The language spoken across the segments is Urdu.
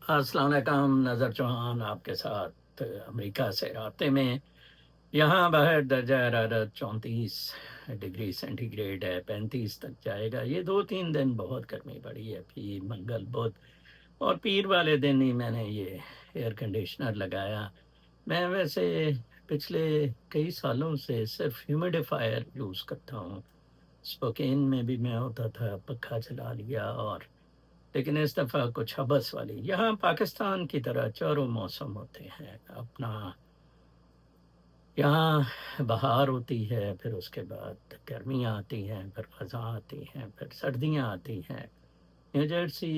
السلام علیکم، نظر چوہان آپ کے ساتھ امریکہ سے رابطے میں۔ یہاں باہر درجہ حرارت 34 ڈگری سینٹی گریڈ ہے، 35 تک جائے گا۔ یہ 2 3 دن بہت گرمی پڑی ہے، پیر منگل بدھ اور پیر والے دن ہی میں نے یہ ایئر کنڈیشنر لگایا۔ میں ویسے پچھلے کئی سالوں سے صرف ہیومیڈیفائر یوز کرتا ہوں۔ اسپوکین میں بھی میں ہوتا تھا، پنکھا چلا لیا، اور لیکن اس دفعہ کچھ حبس والی۔ یہاں پاکستان کی طرح چاروں موسم ہوتے ہیں اپنا۔ یہاں بہار ہوتی ہے، پھر اس کے بعد گرمیاں آتی ہیں، پھر خزاں آتی ہیں، پھر سردیاں آتی ہیں۔ نیو جرسی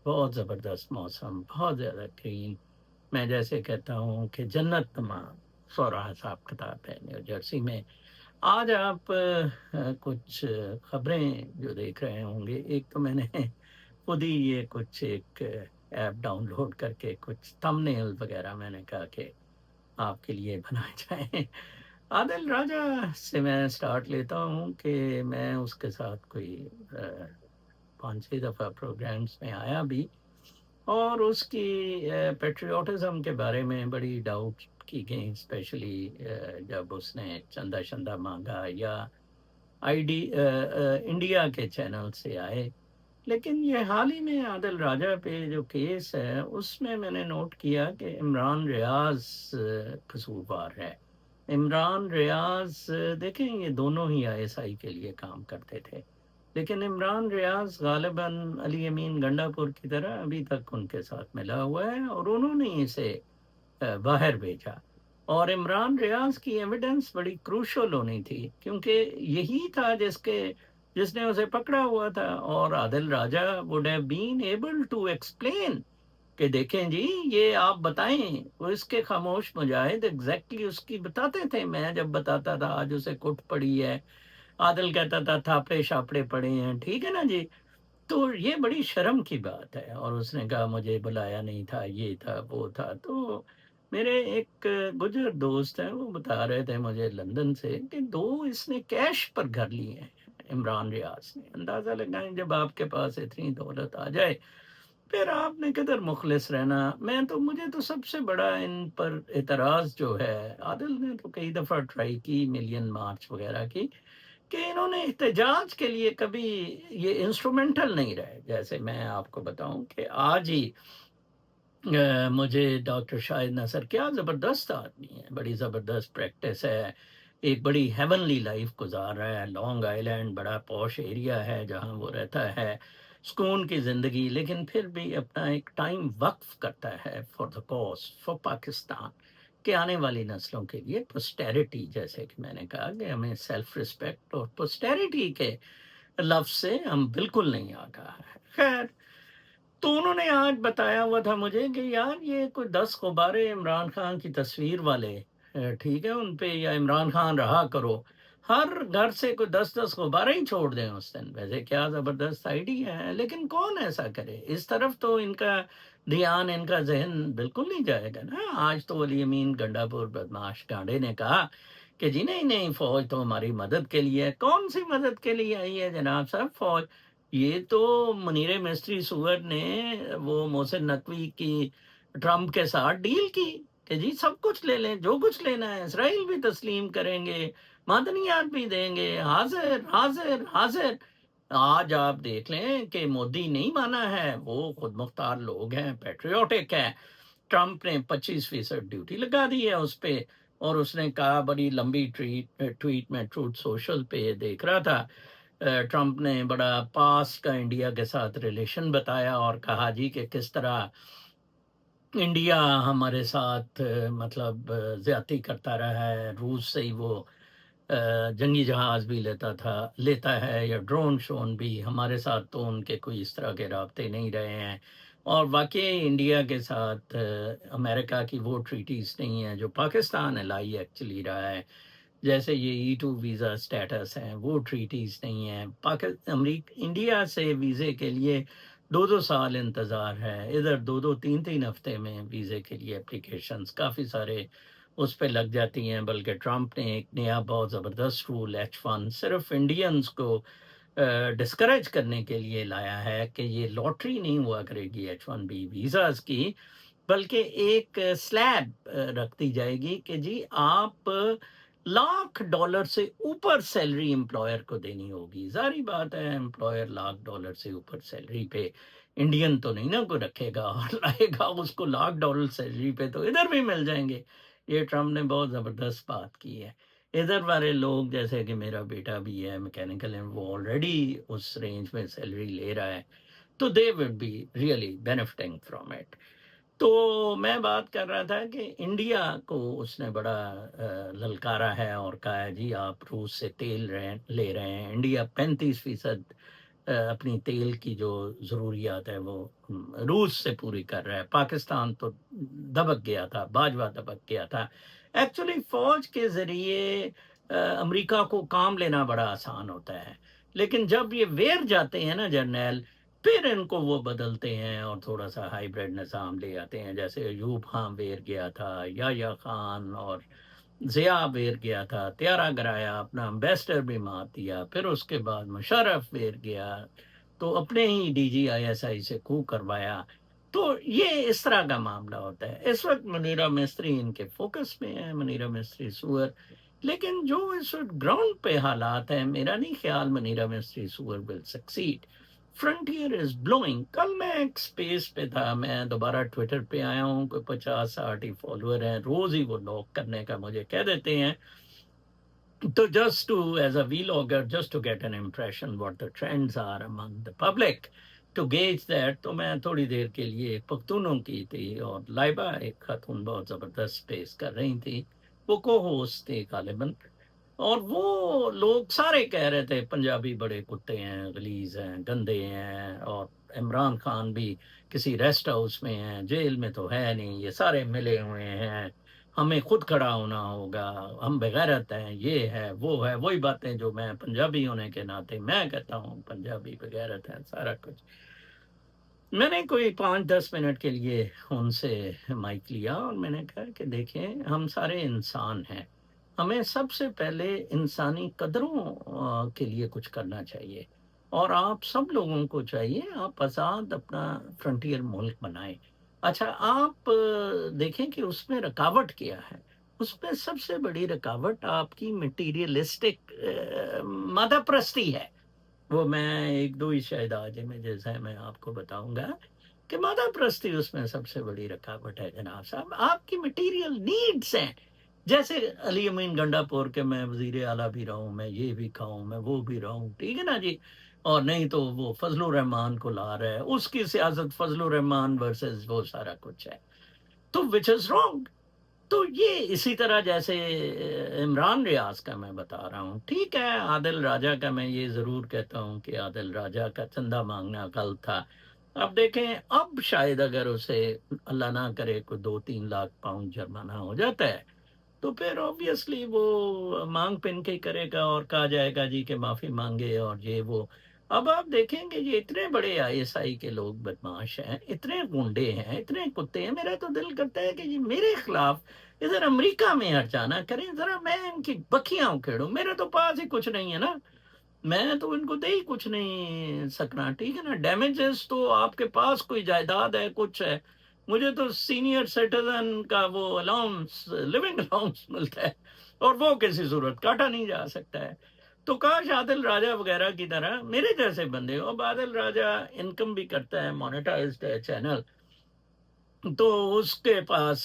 بہت زبردست موسم، بہت زیادہ گرین۔ میں جیسے کہتا ہوں کہ جنت تمام سورا حساب کتاب ہے نیو جرسی میں۔ آج آپ کچھ خبریں جو دیکھ رہے ہوں گے، ایک تو میں نے خود ہی یہ کچھ ایک ایپ ڈاؤن لوڈ کر کے کچھ تھم نیل وغیرہ میں نے کہا کہ آپ کے لیے بنائے جائیں۔ عادل راجہ سے میں سٹارٹ لیتا ہوں کہ میں اس کے ساتھ کوئی 5 6 دفعہ پروگرامز میں آیا بھی، اور اس کی پیٹریوٹزم کے بارے میں بڑی ڈاؤٹ کی گئی، اسپیشلی جب اس نے چندہ شندہ مانگا یا آئی ڈی انڈیا کے چینل سے آئے۔ لیکن یہ حال ہی میں عادل راجہ پہ جو کیس ہے، اس میں نے نوٹ کیا کہ عمران ریاض قصوروار ہے۔ عمران ریاض دیکھیں، یہ دونوں ہی آئی ایس آئی کے لیے کام کرتے تھے، لیکن عمران ریاض غالباً علی امین گنڈا پور کی طرح ابھی تک ان کے ساتھ ملا ہوا ہے، اور انہوں نے اسے باہر بھیجا۔ اور عمران ریاض کی ایویڈنس بڑی کروشل ہونی تھی، کیونکہ یہی تھا جس نے اسے پکڑا ہوا تھا، اور عادل راجہ would have been able to explain کہ دیکھیں جی یہ آپ بتائیں۔ وہ اس کے خاموش مجاہد ایگزیکٹلی اس کی بتاتے تھے۔ میں جب بتاتا تھا آج اسے کٹ پڑی ہے، عادل کہتا تھا تھاپڑے شاپڑے پڑے ہیں، ٹھیک ہے نا جی۔ تو یہ بڑی شرم کی بات ہے، اور اس نے کہا مجھے بلایا نہیں تھا، یہ تھا وہ تھا۔ تو میرے ایک گجر دوست ہیں، وہ بتا رہے تھے مجھے لندن سے کہ 2 اس نے کیش پر گھر لیے ہیں عمران ریاض نے۔ اندازہ لگائیں جب آپ کے پاس اتنی دولت آ جائے، پھر آپ نے کدھر مخلص رہنا۔ مجھے تو سب سے بڑا ان پر اعتراض جو ہے، عادل نے تو کئی دفعہ ٹرائی کی، ملین مارچ وغیرہ کی، کہ انہوں نے احتجاج کے لیے کبھی یہ انسٹرومنٹل نہیں رہے۔ جیسے میں آپ کو بتاؤں کہ آج ہی مجھے ڈاکٹر شاہد نصر کیا زبردست آدمی ہے، بڑی زبردست پریکٹس ہے، ایک بڑی ہیونلی لائف گزار رہا ہے۔ لانگ آئیلینڈ بڑا پوش ایریا ہے جہاں وہ رہتا ہے، سکون کی زندگی، لیکن پھر بھی اپنا ایک ٹائم وقف کرتا ہے for the cause, for Pakistan, کہ آنے والی نسلوں کے لیے پوسٹیریٹی، جیسے کہ میں نے کہا کہ ہمیں سیلف رسپیکٹ اور پوسٹیریٹی کے لفظ سے ہم بالکل نہیں آگاہ ہے۔ خیر، تو انہوں نے آج بتایا ہوا تھا مجھے کہ یار یہ کوئی 10 غبارے عمران خان کی تصویر والے، ٹھیک ہے، ان پہ یا عمران خان رہا کرو، ہر گھر سے کوئی 10 غبارے ہی چھوڑ دیں اس دن۔ ویسے کیا زبردست آئیڈیا ہے، لیکن کون ایسا کرے؟ اس طرف تو ان کا دھیان، ان کا ذہن بالکل نہیں جائے گا نا۔ آج تو علی امین گنڈا پور بدماش گانڈے نے کہا کہ جی نہیں نہیں، فوج تو ہماری مدد کے لیے ہے۔ کون سی مدد کے لیے آئی ہے جناب صاحب فوج؟ یہ تو منیر مستری سور نے وہ محسن نقوی کی ٹرمپ کے ساتھ ڈیل کی کہ جی سب کچھ لے لیں، جو کچھ لینا ہے، اسرائیل بھی تسلیم کریں گے، معدنیات بھی دیں گے، حاضر حاضر حاضر۔ آج آپ دیکھ لیں کہ مودی نہیں مانا ہے، وہ خود مختار لوگ ہیں، پیٹریوٹک ہے۔ ٹرمپ نے 25% ڈیوٹی لگا دی ہے اس پہ، اور اس نے کہا بڑی لمبی ٹویٹ میں ٹروتھ سوشل پہ دیکھ رہا تھا، ٹرمپ نے بڑا پاس کا انڈیا کے ساتھ ریلیشن بتایا، اور کہا جی کہ کس طرح انڈیا ہمارے ساتھ مطلب زیادتی کرتا رہا ہے، روس سے ہی وہ جنگی جہاز بھی لیتا ہے، یا ڈرون شون بھی۔ ہمارے ساتھ تو ان کے کوئی اس طرح کے رابطے نہیں رہے ہیں، اور واقعی انڈیا کے ساتھ امریکہ کی وہ ٹریٹیز نہیں ہیں جو پاکستان الائی ایکچولی رہا ہے، جیسے یہ E2 ویزا سٹیٹس ہیں، وہ ٹریٹیز نہیں ہیں۔ انڈیا سے ویزے کے لیے 2 2 سال انتظار ہے، ادھر 2 2 3 3 ہفتے میں ویزے کے لیے اپلیکیشنز کافی سارے اس پہ لگ جاتی ہیں۔ بلکہ ٹرمپ نے ایک نیا بہت زبردست رول H1 صرف انڈینز کو ڈسکریج کرنے کے لیے لایا ہے کہ یہ لاٹری نہیں ہوا کرے گی H1B ویزاز کی، بلکہ ایک سلیب رکھ دی جائے گی کہ جی آپ $1,00,000 سے اوپر سیلری امپلائر کو دینی ہوگی۔ ظاہری بات ہے امپلائر $1,00,000 سے اوپر سیلری پہ انڈین تو نہیں نا کوئی رکھے گا اور لائے گا اس کو $1,00,000 سیلری پہ، تو ادھر بھی مل جائیں گے۔ یہ ٹرمپ نے بہت زبردست بات کی ہے۔ ادھر والے لوگ جیسے کہ میرا بیٹا بھی ہے میکینیکل، وہ آلریڈی اس رینج میں سیلری لے رہا ہے، تو they would be really benefiting from it. تو میں بات کر رہا تھا کہ انڈیا کو اس نے بڑا للکارا ہے اور کہا ہے جی آپ روس سے تیل لے رہے ہیں، انڈیا 35% اپنی تیل کی جو ضروریات ہے وہ روس سے پوری کر رہا ہے۔ پاکستان تو دبک گیا تھا، باجوہ دبک گیا تھا۔ ایکچولی فوج کے ذریعے امریکہ کو کام لینا بڑا آسان ہوتا ہے، لیکن جب یہ ویر جاتے ہیں نا جرنیل، پھر ان کو وہ بدلتے ہیں اور تھوڑا سا ہائیبریڈ نظام لے آتے ہیں، جیسے ایوب خان ویر گیا تھا، یحییٰ خان اور ضیاء ویر گیا تھا، تیارہ گرایا، اپنا امبیسڈر بھی مار دیا، پھر اس کے بعد مشرف ویر گیا تو اپنے ہی DGISI سے کو کروایا۔ تو یہ اس طرح کا معاملہ ہوتا ہے۔ اس وقت منیرہ مستری ان کے فوکس میں ہے، منیرہ مستری سور، لیکن جو اس وقت گراؤنڈ پہ حالات ہیں، میرا نہیں خیال منیرہ مستری سور will succeed. Frontier is blowing. کل میں ایک سپیس پہ تھا، میں دوبارہ ٹویٹر پہ آیا ہوں، کوئی 50-60 ہی فالوور ہیں، روز ہی وہ لاگ کرنے کا مجھے کہہ دیتے ہیں، تو just to as a vlogger just to get an impression what the trends are among the public to gauge that, تو میں تھوڑی دیر کے لیے ایک پختونوں کی تھی اور لائبہ ایک خاتون بہت زبردست سپیس کر رہی تھی، وہ کو ہوسٹ تھی غالباً، اور وہ لوگ سارے کہہ رہے تھے پنجابی بڑے کتے ہیں، غلیظ ہیں، گندے ہیں، اور عمران خان بھی کسی ریسٹ ہاؤس میں ہیں، جیل میں تو ہے نہیں، یہ سارے ملے ہوئے ہیں، ہمیں خود کھڑا ہونا ہوگا، ہم بغیرت ہیں، یہ ہے وہ ہے، وہی باتیں جو میں پنجابی ہونے کے ناطے میں کہتا ہوں، پنجابی بغیرت ہیں سارا کچھ۔ میں نے کوئی 5-10 منٹ کے لیے ان سے مائک لیا اور میں نے کہا کہ دیکھیں ہم سارے انسان ہیں، ہمیں سب سے پہلے انسانی قدروں کے لیے کچھ کرنا چاہیے، اور آپ سب لوگوں کو چاہیے آپ آزاد اپنا فرنٹیئر ملک بنائیں۔ اچھا آپ دیکھیں کہ اس میں رکاوٹ کیا ہے۔ اس میں سب سے بڑی رکاوٹ آپ کی مٹیریلسٹک مادہ پرستی ہے۔ وہ میں ایک دو ہی شاید آج میں جیسا میں آپ کو بتاؤں گا کہ مادہ پرستی اس میں سب سے بڑی رکاوٹ ہے جناب صاحب۔ آپ کی مٹیریل نیڈس ہیں، جیسے علی امین گنڈا پور کے میں وزیر اعلیٰ بھی رہوں، میں یہ بھی کھاؤں، میں وہ بھی رہوں، ٹھیک ہے نا جی، اور نہیں تو وہ فضل الرحمان کو لا رہا ہے، اس کی سیاست فضل الرحمان ورسز وہ سارا کچھ ہے، تو وچ از رانگ۔ تو یہ اسی طرح جیسے عمران ریاض کا میں بتا رہا ہوں، ٹھیک ہے، عادل راجہ کا میں یہ ضرور کہتا ہوں کہ عادل راجہ کا چندہ مانگنا غلط تھا۔ اب دیکھیں اب شاید اگر اسے اللہ نہ کرے کوئی 2-3 لاکھ پاؤنڈ جرمانہ ہو جاتا ہے تو پھر اوبیسلی وہ مانگ پن کے کرے گا اور کہا جائے گا جی کہ معافی مانگے اور یہ وہ۔ اب آپ دیکھیں کہ یہ اتنے بڑے ISI کے لوگ بدماش ہیں، اتنے گنڈے ہیں، اتنے کتے ہیں، میرا تو دل کرتا ہے کہ جی میرے خلاف ادھر امریکہ میں ہرجانہ کریں، ذرا میں ان کی بکیاں اکھیڑوں، میرے تو پاس ہی کچھ نہیں ہے نا، میں تو ان کو دے ہی کچھ نہیں سکنا، ٹھیک ہے نا، ڈیمیجز تو آپ کے پاس کوئی جائیداد ہے، کچھ ہے، مجھے تو سینئر سٹیزن کا وہ الاؤنس، لیونگ الاؤنس ملتا ہے، اور وہ کسی صورت کاٹا نہیں جا سکتا ہے۔ تو کاش عادل راجہ وغیرہ کی طرح میرے جیسے بندے ہو۔ اب عادل راجہ انکم بھی کرتا ہے، مونیٹائزڈ ہے چینل، تو اس کے پاس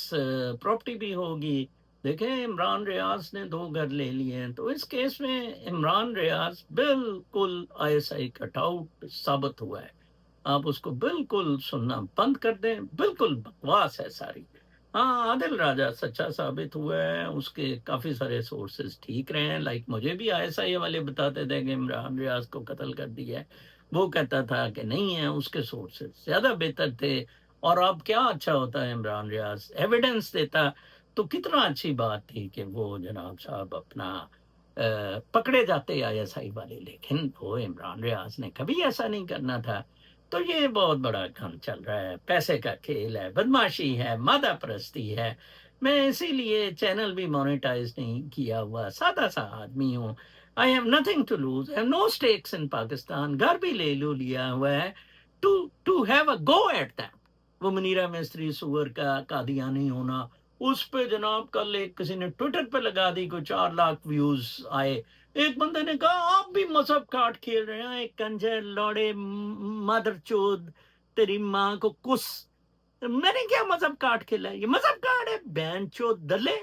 پراپرٹی بھی ہوگی۔ دیکھیں عمران ریاض نے 2 گھر لے لیے ہیں، تو اس کیس میں عمران ریاض بالکل ISI کٹ آؤٹ ثابت ہوا ہے، آپ اس کو بالکل سننا بند کر دیں، بالکل بکواس ہے ساری۔ ہاں عادل راجہ سچا ثابت ہوا ہے، اس کے کافی سارے سورسز ٹھیک رہے ہیں، لائک مجھے بھی ISI والے بتاتے تھے کہ عمران ریاض کو قتل کر دیا ہے، وہ کہتا تھا کہ نہیں ہے، اس کے سورسز زیادہ بہتر تھے، اور اب کیا اچھا ہوتا ہے عمران ریاض ایویڈنس دیتا تو کتنا اچھی بات تھی کہ وہ جناب صاحب اپنا پکڑے جاتے ISI والے، لیکن وہ عمران ریاض نے کبھی ایسا نہیں کرنا تھا۔ تو یہ بہت بڑا کام چل رہا ہے، پیسے کا کھیل ہے، بدماشی ہے، مادہ پرستی ہے۔ میں اسی لیے چینل بھی مونیٹائز نہیں کیا ہوا، سادہ سا آدمی ہوں، I have nothing to lose. I have no stakes in Pakistan. گھر بھی لے لو لیا ہوا ہے to have a go at them. وہ منیرہ مستری سور کا قادیانی ہونا اس پہ جناب کل ایک کسی نے ٹویٹر پہ لگا دی کوئی 4 لاکھ ویوز آئے. ایک بندے نے کہا آپ بھی مذہب کاٹ کھیل رہے ہیں ایک کنجر لوڑے مادر چود تیری ماں کو کس. میں نے کیا مذہب کاٹ کھیلا ہے؟ یہ مذہب کاٹ ہے بہن چود دلے.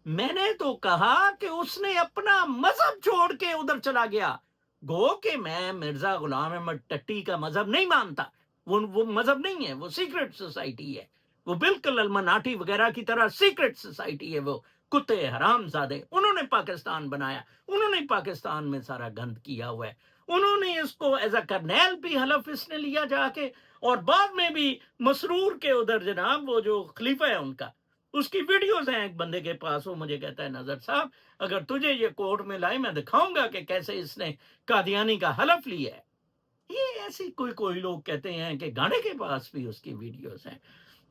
میں نے تو کہا کہ اس نے اپنا مذہب چھوڑ کے ادھر چلا گیا. گو کہ میں مرزا غلام احمد ٹٹی کا مذہب نہیں مانتا. وہ مذہب نہیں ہے، وہ سیکرٹ سوسائٹی ہے. وہ بالکل المناٹی وغیرہ کی طرح سیکرٹ سوسائٹی ہے. وہ کتے حرام زادے انہوں نے پاکستان بنایا، انہوں نے پاکستان میں سارا گند کیا ہوا ہے. انہوں نے اس کو ایز اے کرنیل بھی حلف اس نے لیا جا کے، اور بعد میں بھی مسرور کے ادھر جناب وہ جو خلیفہ ہے ان کا، اس کی ویڈیوز ہیں ایک بندے کے پاس. وہ مجھے کہتا ہے نظر صاحب اگر تجھے یہ کورٹ میں لائے میں دکھاؤں گا کہ کیسے اس نے قادیانی کا حلف لیا ہے. یہ ایسی کوئی لوگ کہتے ہیں کہ گاڑے کے پاس بھی اس کی ویڈیوز ہیں.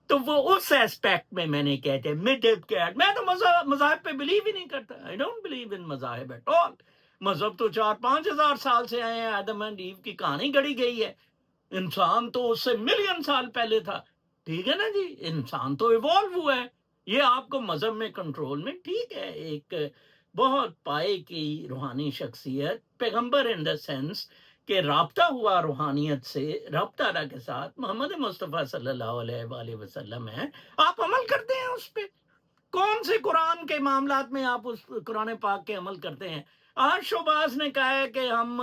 تو وہ اس ایسپیکٹ میں نے کہتے ہیں میں تو مذاہب پہ بلیو ہی نہیں کرتا. آئی ڈونٹ بلیو ان مذاہب ایٹ آل. مذہب تو 4-5 ہزار سال سے آئے ہیں. آدم اینڈ ایو کی کہانی گڑی گئی ہے. انسان تو اس سے ملین سال پہلے تھا. ٹھیک ہے نا جی، انسان تو ایوالو ہوا ہے. یہ آپ کو مذہب میں کنٹرول میں ٹھیک ہے ایک بہت پائے کی روحانی شخصیت پیغمبر ان دا سینس کہ رابطہ ہوا روحانیت سے، رابطہ اللہ کے ساتھ محمد مصطفیٰ صلی اللہ علیہ وآلہ وسلم ہے. آپ عمل کرتے ہیں اس پہ. کون سے قرآن کے معاملات میں آپ اس قرآن پاک کے عمل کرتے ہیں؟ آج شوباز نے کہا ہے کہ ہم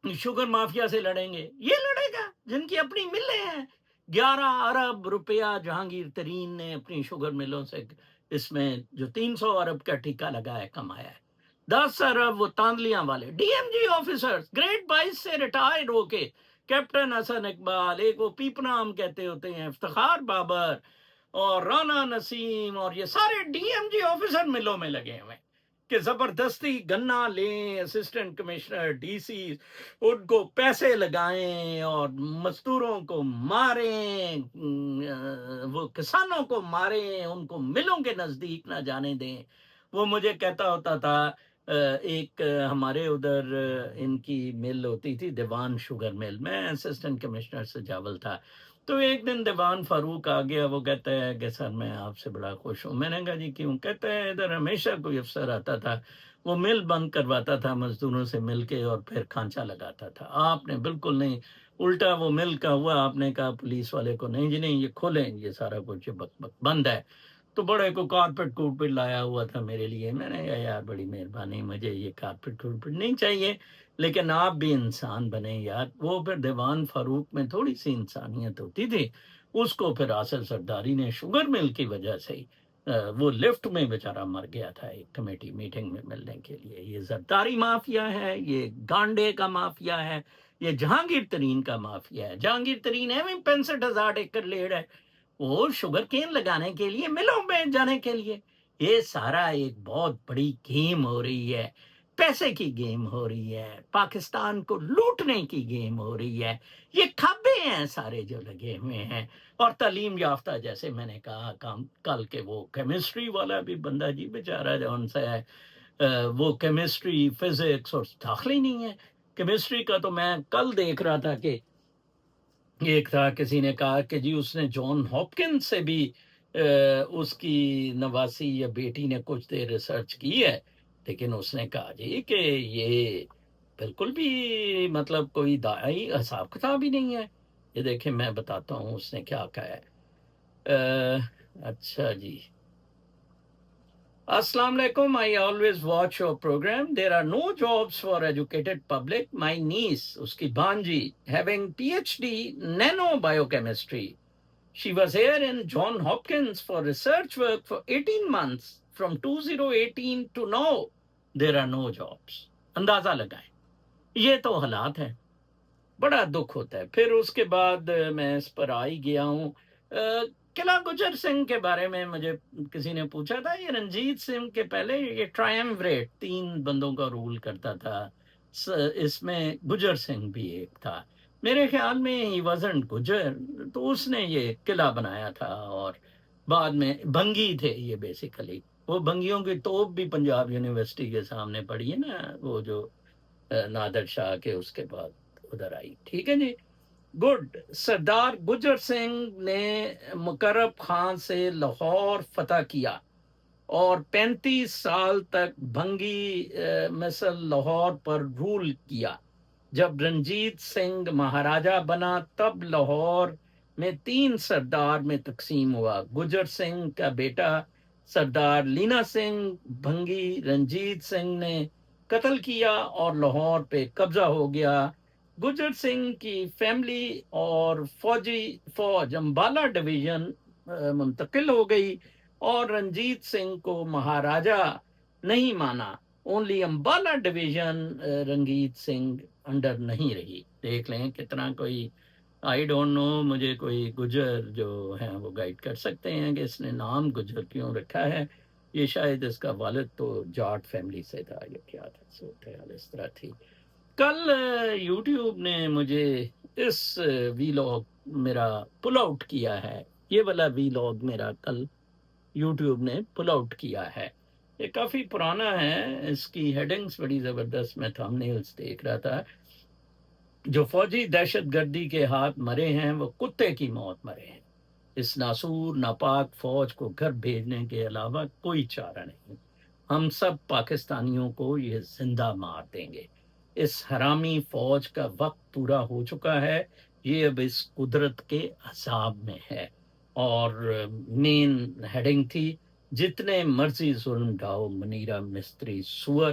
شوگر مافیا سے لڑیں گے. یہ لڑے گا جن کی اپنی ملیں ہیں. 11 ارب روپیہ جہانگیر ترین نے اپنی شوگر ملوں سے اس میں جو 300 ارب کا ٹھیکہ لگا ہے کمایا ہے. 10 ارب وہ تاندلیاں والے D M G officer grade 22 سے ریٹائرڈ ہو کے، کیپٹن حسن اقبال، ایک وہ پیپنام کہتے ہوتے ہیں، افتخار بابر اور رانا نسیم، اور یہ سارے ڈی ایم جی آفیسر ملوں میں لگے ہوئے کہ زبردستی گنا لیں، اسسٹنٹ کمشنر ڈی سی ان کو پیسے لگائیں اور مزدوروں کو ماریں، وہ کسانوں کو ماریں، ان کو ملوں کے نزدیک نہ جانے دیں. وہ مجھے کہتا ہوتا تھا ایک ہمارے ادھر ان کی مل ہوتی تھی دیوان شوگر مل، میں اسسٹنٹ کمشنر سے جاول تھا. تو ایک دن دیوان فاروق آ گیا. وہ کہتا ہے کہ سر میں آپ سے بڑا خوش ہوں. میں نے کہا جی کیوں؟ کہتا ہے ادھر ہمیشہ کوئی افسر آتا تھا، وہ مل بند کرواتا تھا مزدوروں سے مل کے اور پھر کھانچا لگاتا تھا. آپ نے بالکل نہیں، الٹا وہ مل کا ہوا. آپ نے کہا پولیس والے کو نہیں جی نہیں یہ کھولیں، یہ سارا کچھ بک بک بند ہے. تو بڑے کو کارپیٹ لایا ہوا تھا میرے لیے. میں نے کہا یار بڑی مہربانی، مجھے یہ کارپیٹ نہیں چاہیے، لیکن آپ بھی انسان بنیں یار. وہ پھر دیوان فاروق میں تھوڑی سی انسانیت ہوتی تھی. اس کو پھر آصف سرداری نے شوگر مل کی وجہ سے وہ لفٹ میں بیچارہ مر گیا تھا ایک کمیٹی میٹنگ میں ملنے کے لیے. یہ زرداری مافیا ہے، یہ گانڈے کا مافیا ہے، یہ جہانگیر ترین کا مافیا ہے. جہانگیر ترین ہے 65,000 ایکڑ لیڑ ہے، وہ شوگر کین لگانے کے لیے، ملوں میں جانے کے لیے. یہ سارا ایک بہت بڑی گیم ہو رہی ہے، پیسے کی گیم ہو رہی ہے، پاکستان کو لوٹنے کی گیم ہو رہی ہے. یہ کھابے ہیں سارے جو لگے ہوئے ہیں. اور تعلیم یافتہ جیسے میں نے کہا کل کے وہ کیمسٹری والا بھی بندہ جی بیچارہ جون سا ہے، وہ کیمسٹری فزکس اور داخلے نہیں ہے. کیمسٹری کا تو میں کل دیکھ رہا تھا کہ ایک تھا کسی نے کہا کہ جی اس نے جان ہاپکنس سے بھی اس کی نواسی یا بیٹی نے کچھ دیر ریسرچ کی ہے، لیکن اس نے کہا جی کہ یہ بالکل بھی مطلب کوئی دائی حساب کتاب ہی نہیں ہے. یہ دیکھیں میں بتاتا ہوں اس نے کیا کہا ہے. اچھا جی، السلام علیکم. I always watch your program. There are no jobs for educated public. My niece, اس کی بانجی, having PhD nano biochemistry. She was here in John Hopkins for research work for 18 months from 2018 to now. There are no jobs. اندازہ لگائیں. یہ تو حالات ہیں. بڑا دکھ ہوتا ہے. پھر اس کے بعد میں اس پر آ ہی گیا ہوں. قلعہ گجر سنگھ کے بارے میں مجھے کسی نے پوچھا تھا. یہ رنجیت سنگھ کے پہلے یہ ٹرائموریٹ 3 بندوں کا رول کرتا تھا. اس میں گجر سنگھ بھی ایک تھا. میرے خیال میں ہی وزنٹ گجر، تو اس نے یہ قلعہ بنایا تھا. اور بعد میں بھنگی تھے یہ بیسیکلی. وہ بنگیوں کی توپ بھی پنجاب یونیورسٹی کے سامنے پڑی ہے نا، وہ جو نادر شاہ کے اس کے بعد ادھر آئی. ٹھیک ہے جی، گڈ. سردار گجر سنگھ نے مقرب خان سے لاہور فتح کیا اور 35 سال تک بھنگی مثل لاہور پر رول کیا. جب رنجیت سنگھ مہاراجا بنا تب لاہور میں 3 سردار میں تقسیم ہوا. گجر سنگھ کا بیٹا سردار لینا سنگھ بھنگی رنجیت سنگھ نے قتل کیا اور لاہور پہ قبضہ ہو گیا. گجر سنگھ کی فیملی اور فوج امبالہ ڈویژن منتقل ہو گئی اور رنجیت سنگھ کو مہاراجا نہیں مانا. Only Ambala division Ranjit Singh under نہیں رہی. دیکھ لیں کتنا کوئی آئی ڈونٹ نو، مجھے کوئی گجر جو ہیں وہ گائیڈ کر سکتے ہیں کہ اس نے نام گجر کیوں رکھا ہے. یہ شاید اس کا والد تو جاٹ فیملی سے تھا یا کیا تھا، صورتحال اس طرح تھی. کل یوٹیوب نے مجھے اس وی لاگ میرا پل آؤٹ کیا ہے. یہ والا وی لاگ میرا کل یوٹیوب نے پل آؤٹ کیا ہے. یہ کافی پرانا ہے، اس کی ہیڈنگز بڑی زبردست، میں تھم نیلز دیکھ رہا تھا. جو فوجی دہشت گردی کے ہاتھ مرے ہیں وہ کتے کی موت مرے ہیں. اس ناسور ناپاک فوج کو گھر بھیجنے کے علاوہ کوئی چارہ نہیں. ہم سب پاکستانیوں کو یہ زندہ مار دیں گے. اس حرامی فوج کا وقت پورا ہو چکا ہے، یہ اب اس قدرت کے عذاب میں ہے. اور مین ہیڈنگ تھی، جتنے مرضی ظلم ڈھاؤ منیرہ مستری سور،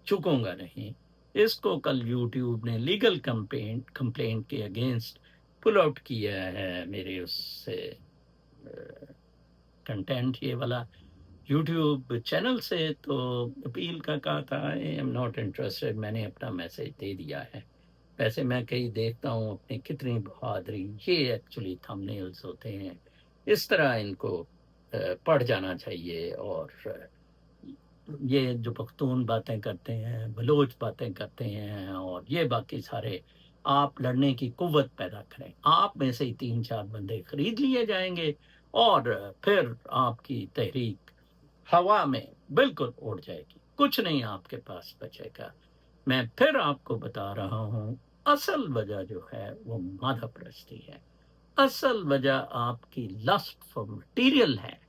چکوں گا نہیں. اس کو کل یوٹیوب نے لیگل کمپلینٹ کے اگینسٹ پل آؤٹ کیا ہے میرے اس سے کنٹینٹ یہ والا یوٹیوب چینل سے. تو اپیل کا کہا تھا آئی ایم ناٹ انٹرسٹڈ، میں نے اپنا میسج دے دیا ہے. ویسے میں کہیں دیکھتا ہوں اپنی کتنی بہادری، یہ ایکچولی تھم نیلز ہوتے ہیں، اس طرح ان کو پڑھ جانا چاہیے. اور یہ جو پختون باتیں کرتے ہیں، بلوچ باتیں کرتے ہیں، اور یہ باقی سارے، آپ لڑنے کی قوت پیدا کریں. آپ میں سے ہی 3 4 بندے خرید لیے جائیں گے اور پھر آپ کی تحریک ہوا میں بالکل اڑ جائے گی، کچھ نہیں آپ کے پاس بچے گا. میں پھر آپ کو بتا رہا ہوں، اصل وجہ جو ہے وہ مادہ پرستی ہے. اصل وجہ آپ کی لسٹ فار مٹیریل ہے.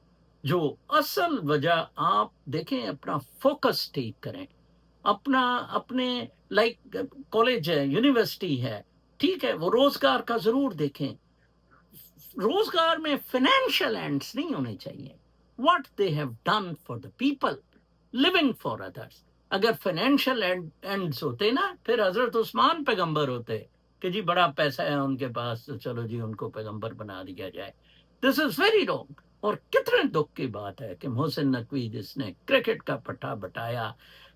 جو اصل وجہ، آپ دیکھیں اپنا فوکس ٹھیک کریں، اپنے لائک کالج ہے، یونیورسٹی ہے، ٹھیک ہے، وہ روزگار کا ضرور دیکھیں. روزگار میں فائنینشیل اینڈس نہیں ہونے چاہیے. What they have done for the people living for others. اگر فائنینشیل اینڈس ہوتے نا، پھر حضرت عثمان پیغمبر ہوتے کہ جی بڑا پیسہ ہے ان کے پاس تو چلو جی ان کو پیغمبر بنا دیا جائے. دس از ویری رانگ. اور کتنے دکھ کی بات ہے کہ محسن نقوی جس نے کرکٹ کا پٹھا بٹایا،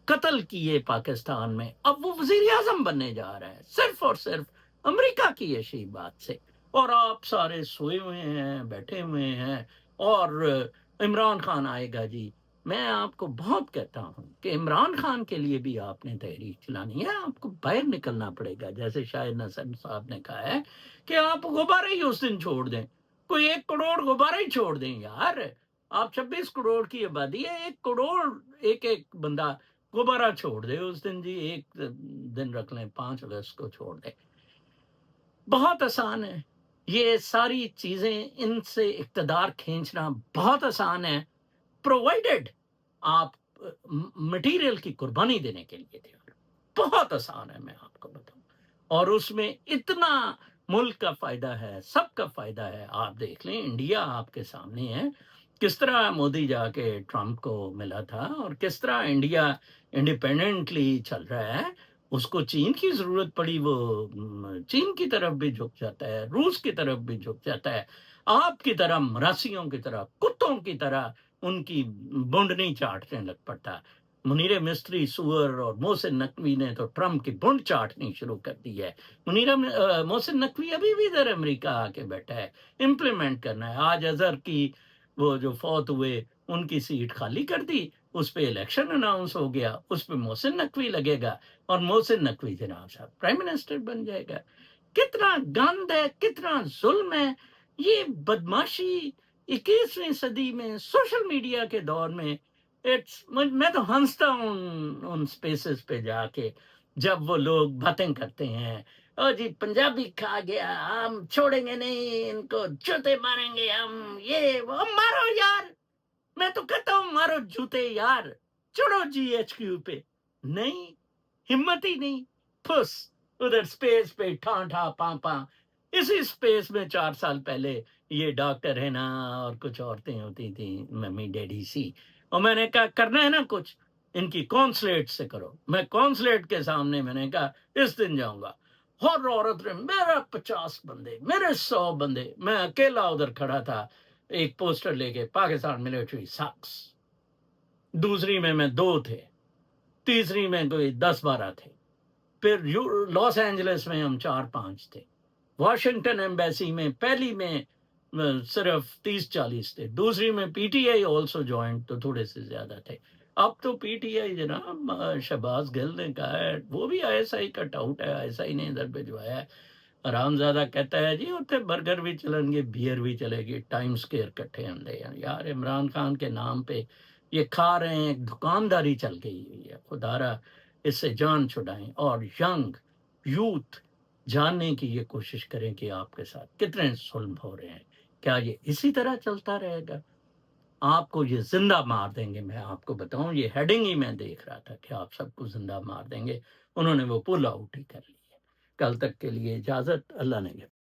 قتل کیے پاکستان میں، اب وہ وزیر اعظم بننے جا رہا ہے صرف اور صرف امریکہ کی ایسی بات سے. اور آپ سارے سوئے ہوئے ہیں، بیٹھے ہوئے ہیں، اور عمران خان آئے گا جی. میں آپ کو بہت کہتا ہوں کہ عمران خان کے لیے بھی آپ نے تحریک چلانی ہے، آپ کو باہر نکلنا پڑے گا. جیسے شاہد نصر صاحب نے کہا ہے کہ آپ غبارے ہی اس دن چھوڑ دیں، کوئی 1 کروڑ غبارے ہی چھوڑ دیں یار. آپ 26 کروڑ کی آبادی ہے، 1 کروڑ ایک بندہ غبارہ چھوڑ دے اس دن جی. ایک دن رکھ لیں، 5 اگست کو چھوڑ دیں. بہت آسان ہے یہ ساری چیزیں، ان سے اقتدار کھینچنا بہت آسان ہے، پرووائڈڈ آپ مٹیریل کی قربانی دینے کے لیے تیار. بہت آسان ہے، میں آپ کو بتاؤں. اور اس میں اتنا ملک کا فائدہ ہے، سب کا فائدہ ہے. آپ دیکھ لیں انڈیا آپ کے سامنے ہے، کس طرح مودی جا کے ٹرمپ کو ملا تھا اور کس طرح انڈیا انڈیپینڈنٹلی چل رہا ہے. اس کو چین کی ضرورت پڑی، وہ چین کی طرف بھی جھک جاتا ہے، روس کی طرف بھی جھک جاتا ہے. آپ کی طرح مراسیوں کی طرح، کتوں کی طرح ان کی بونڈ نہیں چاٹنے لگ پڑتا. منیر مستری سور اور محسن نقوی نے تو ٹرمپ کی بونڈ چاٹنی شروع کر دی ہے. محسن نقوی ابھی بھی ادھر امریکہ آ کے بیٹھا ہے، امپلیمنٹ کرنا ہے. آج اظہر کی وہ جو فوت ہوئے ان کی سیٹ خالی کر دی، اس پہ الیکشن اناؤنس ہو گیا، اس پہ محسن نقوی لگے گا اور محسن نقوی جناب صاحب پرائم منسٹر بن جائے گا. کتنا گند ہے، کتنا ظلم ہے. یہ بدماشی 21ویں صدی میں سوشل میڈیا کے دور میں میں تو ہنستا ہوں ان اسپیسز پہ جا کے، جب وہ لوگ باتیں کرتے ہیں، او جی پنجابی کھا گیا، ہم چھوڑیں گے نہیں ان کو، جوتے ماریں گے ہم، یہ وہ مارو یار، میں تو کہتا ہوں مارو جوتے یار، چڑھو GHQ پہ، نہیں، ہمت ہی نہیں، پھس ادھر اسپیس پہ ٹھاں ٹھا پاں پاں۔ اسی اسپیس میں 4 سال پہلے یہ ڈاکٹر ہے نا اور کچھ عورتیں ہوتی تھیں، ممی ڈیڈی سی، اور میں نے کہا کرنا ہے نا کچھ، ان کی کونسلیٹ سے کرو۔ میں کونسلیٹ کے سامنے میں نے کہا اس دن جاؤں گا، ہر عورت نے، میرا 50 بندے، میرے 100 بندے، میں اکیلا ادھر کھڑا تھا ایک پوسٹر لے کے، پاکستان ملٹری ساکس، دوسری میں 2 تھے، تیسری میں کوئی 10 12 تھے، پھر لاس اینجلس میں ہم 4 5 تھے، واشنگٹن ایمبیسی میں پہلی میں صرف 30 40 تھے، دوسری میں PTI آلسو جوائنٹ تو تھوڑے سے زیادہ تھے۔ اب تو PTI جناب شہباز گل نے کہا ہے وہ بھی ISI کا ٹاؤٹ ہے، ISI نے ادھر بھجوایا ہے۔ آرام زیادہ کہتا ہے جی اتنے برگر بھی چلیں گے، بیئر بھی چلے گی، ٹائم سکیئر کٹھے ہنڈے ہیں یار، عمران خان کے نام پہ یہ کھا رہے ہیں، ایک دکانداری چل گئی ہوئی ہے، خدا را اس سے جان چھڑائیں، اور ینگ یوتھ جاننے کی یہ کوشش کریں کہ آپ کے ساتھ کتنے ظلم ہو رہے ہیں، کیا یہ اسی طرح چلتا رہے گا؟ آپ کو یہ زندہ مار دیں گے، میں آپ کو بتاؤں، یہ ہیڈنگ ہی میں دیکھ رہا تھا کہ آپ سب کو زندہ مار دیں گے، انہوں نے وہ پل آؤٹ ہی کر لی ہے۔ کل تک کے لیے اجازت، اللہ نے